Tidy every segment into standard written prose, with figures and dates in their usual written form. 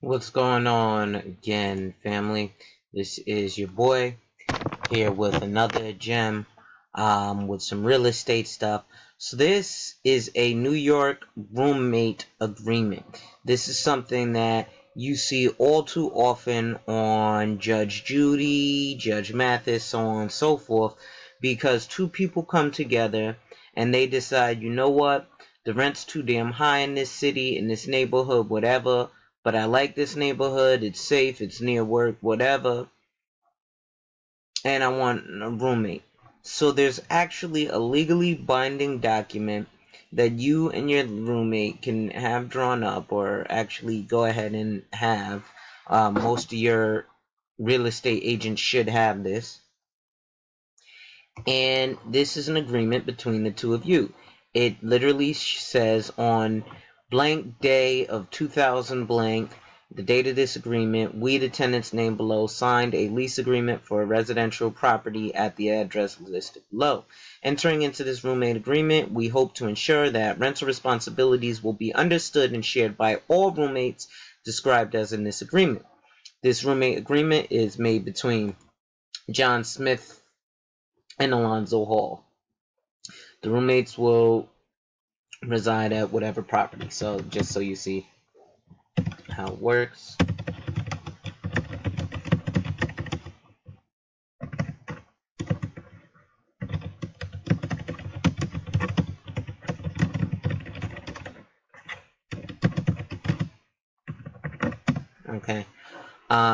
What's going on again, family? This is your boy here with another gem with some real estate stuff. So this is a New York roommate agreement. This is something that you see all too often on Judge Judy, Judge Mathis, so on and so forth, because two people come together and they decide, you know what, the rent's too damn high in this city, in this neighborhood, whatever, but I like this neighborhood, it's safe, it's near work, whatever, and I want a roommate. So there's actually a legally binding document that you and your roommate can have drawn up, or actually go ahead and have. Most of your real estate agents should have this. And this is an agreement between the two of you. It literally says on blank day of 2000 blank, the date of this agreement, we, the tenants named below, signed a lease agreement for a residential property at the address listed below. Entering into this roommate agreement, we hope to ensure that rental responsibilities will be understood and shared by all roommates described as in this agreement. This roommate agreement is made between John Smith and Alonzo Hall. The roommates will reside at whatever property. So just so you see how it works. Okay.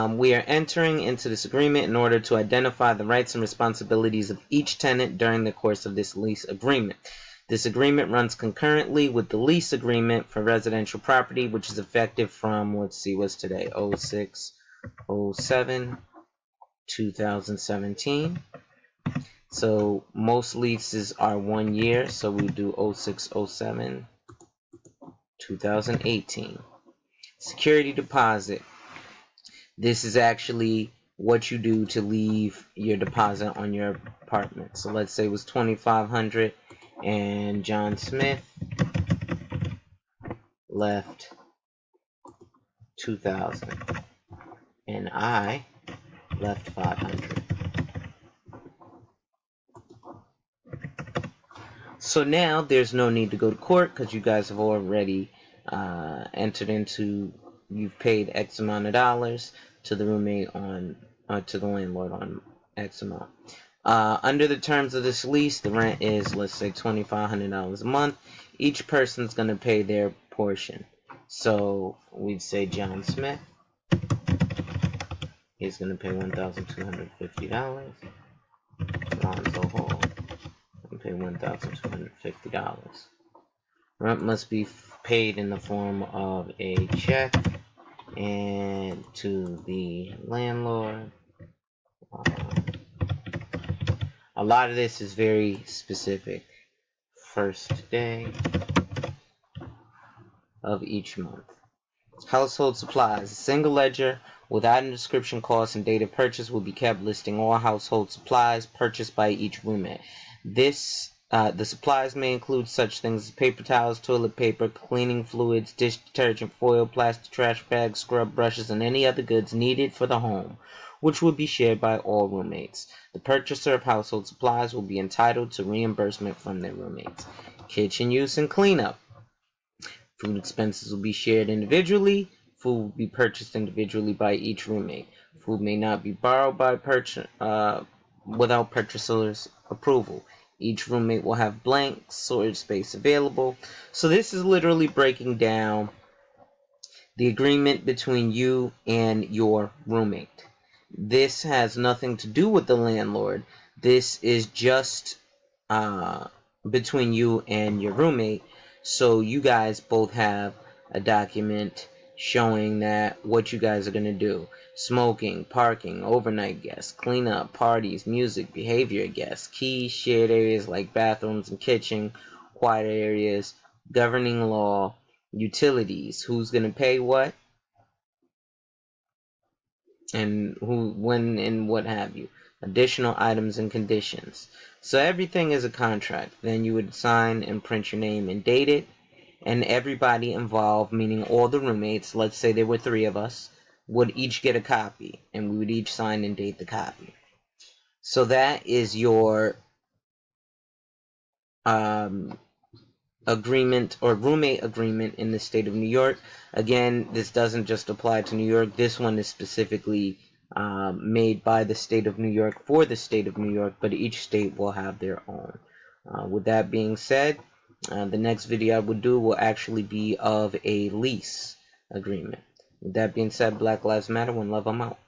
We are entering into this agreement in order to identify the rights and responsibilities of each tenant during the course of this lease agreement. This agreement runs concurrently with the lease agreement for residential property, which is effective from, let's see, what's today? 06, 07, 2017. So most leases are 1 year, so we do 06, 07, 2018. Security deposit. This is actually what you do to leave your deposit on your apartment. So let's say it was $2,500 and John Smith left $2,000 and I left $500. So now there's no need to go to court because you guys have already entered into, you've paid X amount of dollars to the roommate on, to the landlord on X amount. Under the terms of this lease, the rent is, let's say, $2,500 a month. Each person's going to pay their portion. So we'd say John Smith is going to pay $1,250. Lonzo Hall and pay $1,250. Rent must be paid in the form of a check and to the landlord. A lot of this is very specific. First day of each month. Household supplies. A single ledger with item description, cost, and date of purchase will be kept listing all household supplies purchased by each roommate. The supplies may include such things as paper towels, toilet paper, cleaning fluids, dish detergent, foil, plastic trash bags, scrub brushes, and any other goods needed for the home, which will be shared by all roommates. The purchaser of household supplies will be entitled to reimbursement from their roommates. Kitchen use and cleanup. Food expenses will be shared individually. Food will be purchased individually by each roommate. Food may not be borrowed by without purchaser's approval. Each roommate will have blank storage space available. So this is literally breaking down the agreement between you and your roommate. This has nothing to do with the landlord. This is just between you and your roommate. So you guys both have a document showing that what you guys are going to do. Smoking, parking, overnight guests, cleanup, parties, music, behavior guests, keys, shared areas like bathrooms and kitchen, quiet areas, governing law, utilities, who's going to pay what, and who, when, and what have you. Additional items and conditions. So everything is a contract. Then you would sign and print your name and date it. and everybody involved, meaning all the roommates, let's say there were 3 of us, would each get a copy, and we would each sign and date the copy. So that is your agreement or roommate agreement in the state of New York. Again, this doesn't just apply to New York. This one is specifically made by the state of New York for the state of New York, but each state will have their own. With that being said, the next video I would do will actually be of a lease agreement. With that being said, Black Lives Matter. One love, I'm out.